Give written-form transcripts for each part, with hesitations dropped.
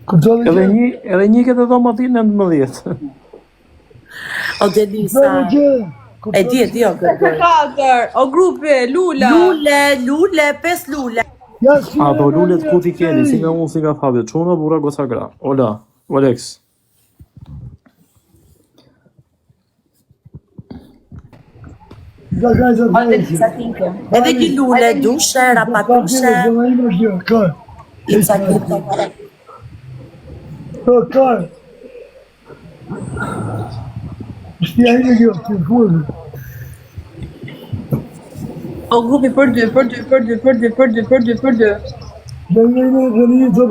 Edhe një këtë dhoma ti 19. O Denisa. E di, o Gërgër. 4, o grupi, Lula. Lule, 5 lule. Ato lulet ku ti keni, si nga unë, si nga Fabio. Quna, bura, goca gra. Ola, Olex. Edhe një lule, dushe, rapatushe. Ica Giti. Kar. Shtja ime kjo, të fuzë. O grupi për 2.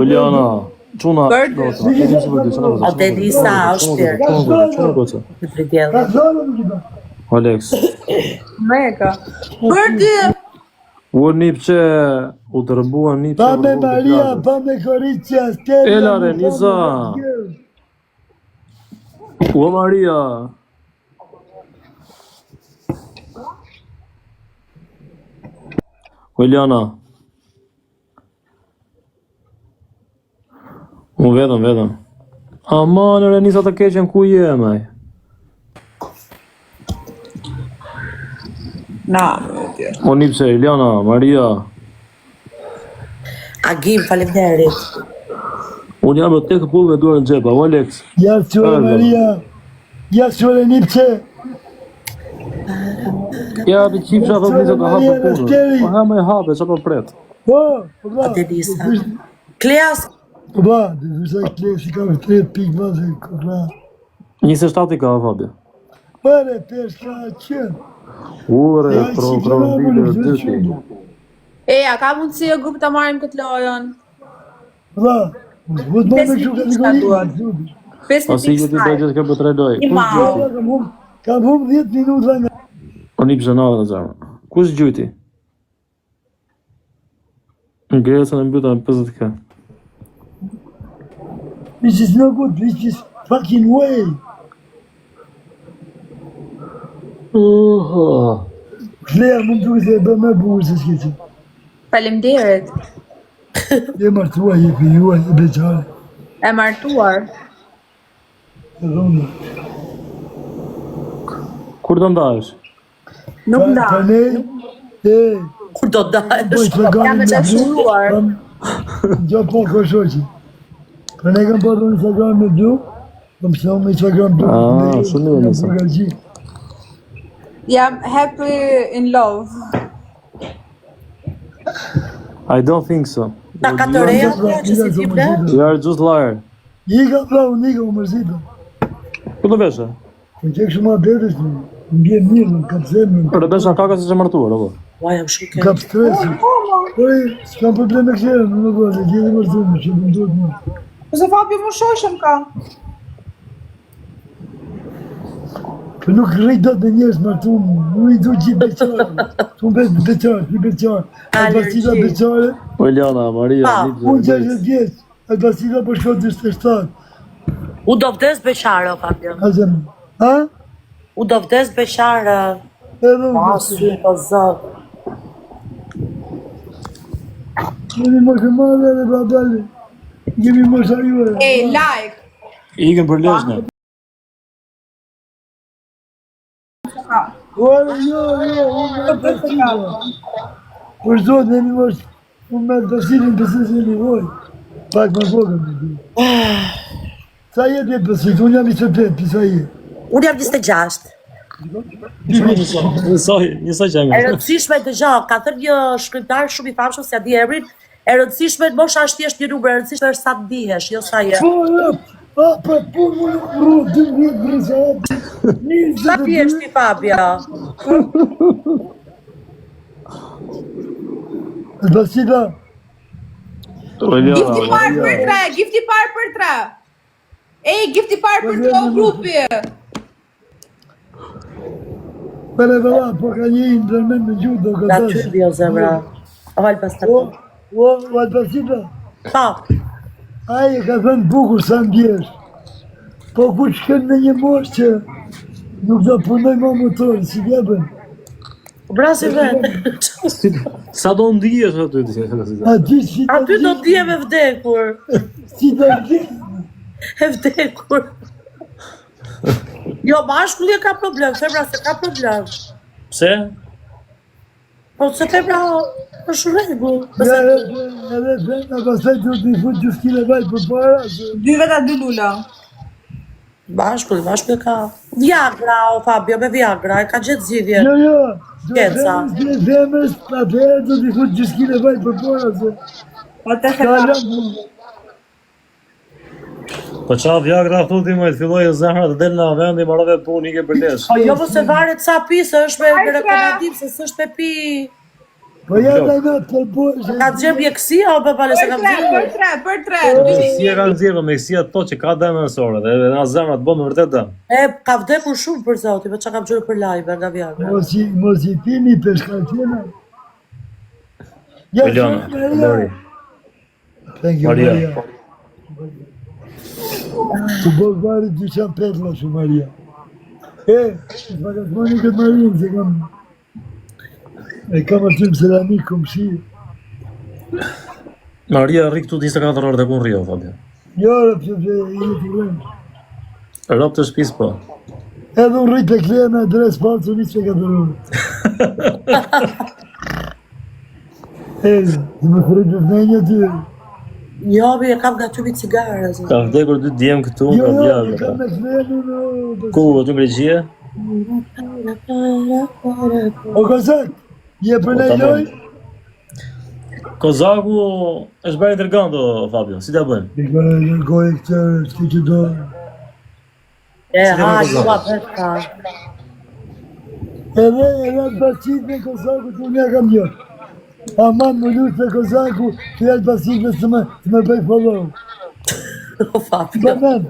Uljana, quna. O Denisa, o shpirë. Quna goca. Në pridjellë. Olex. Meka. Për 2. U nipçe, u dërbua nipçe. Pa me Maria, pa me Koricja, Stella. Elare, Nisa. U Maria. Uljana. Unë vedëm. Aman, e Nisa të keqen ku je, maj. Na, O nipse, Iljana, Maria. Agim, faleminderit. Unë jam tek pullve duar në xhepa, Olex. Ja qëre Maria, ja qëre Nipçe. Ja, për qipësha thot Nisa ka hapë për punën. Po ha me hape, që për pret. Po, O Denisa. Kleas. Po, dhe vësa Kleas i ka me 3 pikë vazë, këra. 27 i ka, Fabio. Pare, peshka qënë. Ure, provindile, dyti. Eja, ka mundësi o grup të marim këtë lojën? Ba, vëtë më me shumë kategori. 5 Asi që ti të gjithë ka për 3 loj. Kam hum 10 minuta nga. O një pse nave në zemë. Kush gjujti? Në gresën e mbyta në 50k. This is no good, this is fucking way. Klea mund të se e bë me burë se s'ke që. Faleminderit. E martua je për juaj e beqare. E martuar. E dhona. Kur të ndahesh? Nuk nda. Panel, Kur do dash? Jam e dashuruar. Gjo po koshoqi. Për ne kam bërë në Instagram me du, kam shënë me Instagram du. Shumë e Nisa. Jam happy in love. I don't think so. Ta ka të reja, që si tiple? You are just liar. Ika plau, nika u mërzita. Ku të veshe? Në qekë shumë abetes në, në bje mirë, në kapë zemën. Për të besha kaka se që martuar, apo? Ua, jam shumë kërë. Kapë stresi. Poi, s'kam problem me kësherë, në në bëzë, gjithë mërzume, që më ndodhë më. Se Fabio më shoshëm ka. Për nuk rrejt do të njërës martumë, nuk i du gjithë beqare. Tu më vetë beqare, një beqare. Albacida beqare. O Iljana, Maria, Unë 60 vjeç, Albacida për shko 27. U do vdes beqare, Fabio. A zemë, ha? U do vdes beqare. Edhe unë Asi, po zot. Kemi më shëmadhe dhe babale. Kemi më shajuare. Ej, like. ikën për leshne. Ore, jo, unë me Albacida. Për zotë, nemi më shë, unë me Albacidin pëse se një voj. Pak më vogën me du. Sa jetë jetë pësit, unë jam 25, pisa jetë. Unë jam 26. Njësoj që E rëndësishme të gjë, ka thënë një shkrimtar shumë i famshëm, si a di emrin, e rëndësishme në mosha është thjesht një numër, e rëndësishme është sa të dihesh, jo sa je. Po, për punë më rrë, 12 brësa, Sa pjesh ti, Fabio? Albacida. Gifti parë për 3, gifti parë për 3. Ej, gifti parë për 3 o grupi. Për e vëlla, po ka një ndërmen me gjuhë do Da këtash. ty bio zemra. O, Albacida. O, Albacida, Pa, aje ka thënë bukur sa ndjesh. Po ku shkën në një moshë që nuk do punoj ma motor, si vjepën. brasi vetë. Sa do ndihesh aty ti? A ti si të Aty do t'je me vdekur. si të gjithë? E vdekur. Jo, mashkulli ka problem, femra se ka problem. Pse? Po se femra është rregull. Ja, edhe femra pastaj do t'i fut 2 kg vaj për para. 2 veta 2 lula. Mashkulli ka Viagra, o Fabio, me Viagra, e ka gjetë zgjidhje. Jo. Keca. Femrës, atëherë do t'i fut 2 kg vaj për para. Po të Ka heta. lëmë. Po qa Viagra thuti më të filloj e zemra të del në vendi marrove punë i ke për lesh. Po jo, po se varet sa pi, se është me rekomendim, se s'është me pi. Po ja da natë për bojë. Ka të gjemë mjekësia, o bebale, se ka të gjemë. Për 3. Si e kanë zirë me kësia to që ka dëmë nësore dhe na zemra të bëmë vërtet dëmë. E, ka vdekur shumë për zoti, po që kam gjurë për live nga Viagra. Mos i pini peshkatjena. Ja, Eliona, Lori. Thank you, Maria. Maria. Të bëgë varë të dyqan petla shu, Maria. Të fakat moni këtë Marin, se kam... E kam aty më seramik, kom shi. Maria rri këtu 24 orë dhe kun rrio, Fabio. Jo, rëpë që i të rëmë. Rop të shpis po. Edhe unë rrit e kleja me adres parë, që nisë që ka të rëmë. Të më fërrit me vnenja ty. Jo, mi e kam nga tymi cigare. zë. Ka vdekur 2 djem këtu Jo, nga jo, Viagra. kam me klenu në... Ku, aty në Greqie? O, Kozak, je për ne loj? Kozaku është bërë intergando, Fabio, si ta bëjmë? I kërë në gojë këtë, s'ki që do... E, ha, jua përka. Edhe të basit me Kozaku të unë ja kam jo. Aman më lutë me Kozaku, të jatë basit me të me bëj follow. O, Fabio. Banan.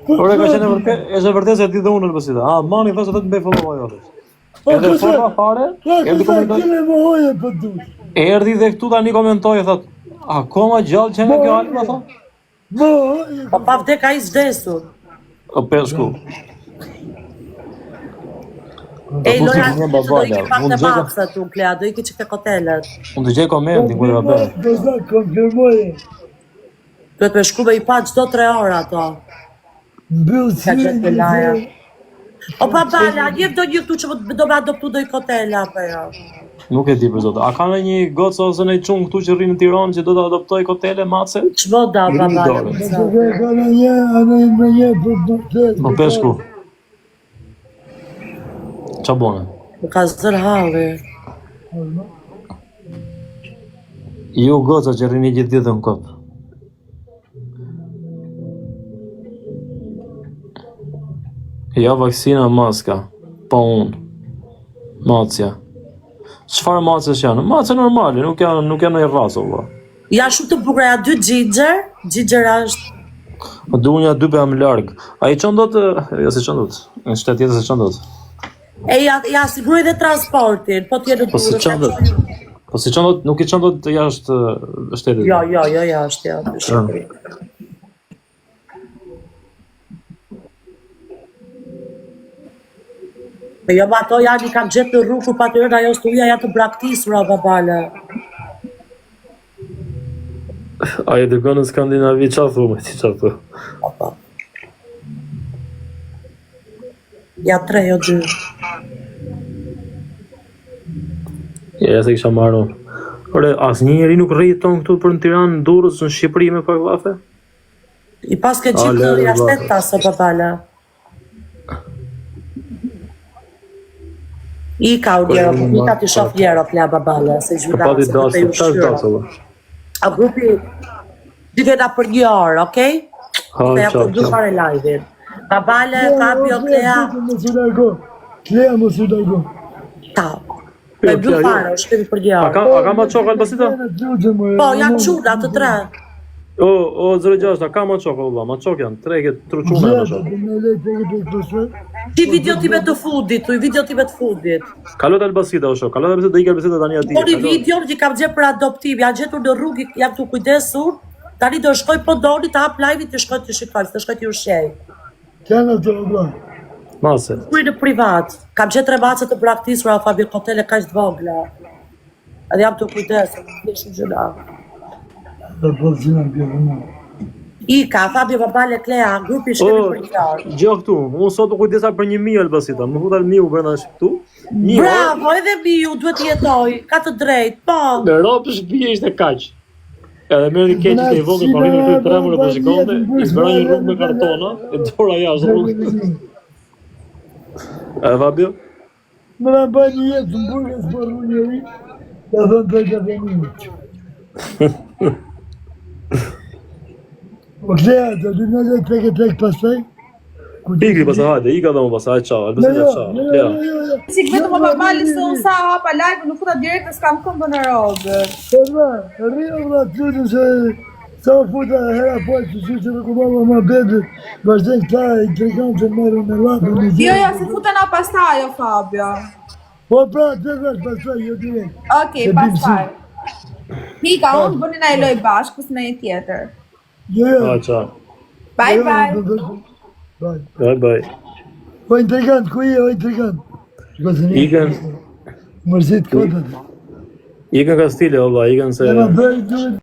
Ore ka qenë vërtet, është vërtet se ti dhe unë në pësita. A, mani thosë të bëj follow ajo. Edhe forma fare, erdhi Kozak, komentoj. kime më hoje për du. Erdhi dhe këtu tani komentoi thot, akoma gjallë që nga kjo alma thot? Më hoje. Po pa vdek a i zdesur. O peshku. E, Po, Loja, si do babala, iki pak mund të gjeka- baksa tu, Klea, do iki që këtë kotelet. Unë të gjej komentin kur e bërë. Kozak, konfirmoje. Duhet me shku me i pa qdo 3 orë ato. Mbyllë Ka si qëtë të laja. O pa bala, njef do një këtu që do me adoptu do i kotela, apo jo. Nuk e di për zotë. A ka në një gocë ose në qunë këtu që rrinë në Tiranë që do të adoptoj kotele, mace? Qmo da, pa bala. Dore. Kozak, ka në një për të... Po peshku. Qa bone? Më ka zër halli. Ju goca që rrini gjithë ditë në kotë. Ja vaksina maska, pa unë. Macja. Çfarë macës janë? Mace normale, nuk janë në rrasë, valla. Ja shumë të bukur, ja 2 Ginger. Ginger është... Po dunja 2 për më largë. A i qënë do të... Ja si qënë do të. Në shtetë tjetër se qënë do të. E ja siguroj dhe transportin, po t'jenë Po si qënë do të. Po si qënë do të, nuk i qënë do të jashtë shtetit. Jo, është ja. Po jo, ma ato janë i kam gjetë në rrugë, pa të rënë ajo studia janë të braktisura, babale. A i dërgonë në Skandinavi, qa thume ti qa thu? Ja 3 jo 2. Ja se kisha marrë unë. Ore, asë një njeri nuk rriton këtu për në Tiranë, në Durrës, në Shqipëri me pak vafe? I pas ke qitë lere, jashtet taso, babale. I ka u ljero, i ka t'i shof ljero, Klea, babale, se Ka gjyda, pati se të dasë, ju qa është shqyra. dasë, valla? A grupi, dy veta për 1 orë, okej? Ha, Të ja qa, për 2 fare live-in. Babale, Fabio, Klea, Mos u largo. Klea mos u largo. ta. Me 2 fare, u shkemi për 1 A orë. ka ma qokë albasita? Po, janë quna të 3. O, 06, a ka ma qokë, valla, ma qokë janë, 3 këtë truquna ma qokë. Ti video time të fundit, tu i video time të fundit. Kalot albasita, o shok, kalot albasita dhe i albasita tani ati. Por i video që kam gjetur për adoptim, janë gjetur në rrugë, jam të kujdesur, tani do shkoj po doni të hap live-in të shkoj të shikoj, të shkoj të ushqej. Kena të obla. Mase. Kuj në privat, kam gjetur 3 mace të braktisura, Fabio Kotele kaq të vogla. Edhe jam të kujdesur, në shumë gjëra. Dhe po që në bjërë në. Ika, Fabio Papale Klea, grupi shkemi për një orë. Gjë këtu, unë sot u kujdesa për 1.000 Albasita, më futa 1.000 brenda këtu. Bravo, edhe Miu duhet të jetoj, ka të drejtë, po. Në ropë shtëpia ishte kaq. Edhe merri keqit e vogël pa rritur këtu tremur apo sekonde, i zbra një rrugë me kartona, e dora jashtë rrugës. Fabio? Më në bëj një jetë në burgës për rru njëri, ka thënë të ka të një. O Klea, të dy në dhe tek pasaj? Pikri pasaj, hajde, ika dhe më pasaj, qao, Albasita, qao. Sik vetëm më Papali se unë sa hapa live, nuk futa direkt e s'kam këmbën e rogë. Po dhe, rrio vla të të se sa futa hera po që që që rekubava ma bedë, vazhden këta intrigantë merë me lapë në Jo, se futa na pastaj, o Fabio. Po pra, të dhe pasaj, jo direkt. Okej, pastaj. Hika, unë bëni na e loj bashkë, kësë në një tjetër. Jo, jo. Qao. Bye, bye. Bye. Bye, bye. O intrigant, ku je, o intrigant? Ikën, Mërzit kodët. ikën ka stile, oba, ikën se... Jema bëjt duhet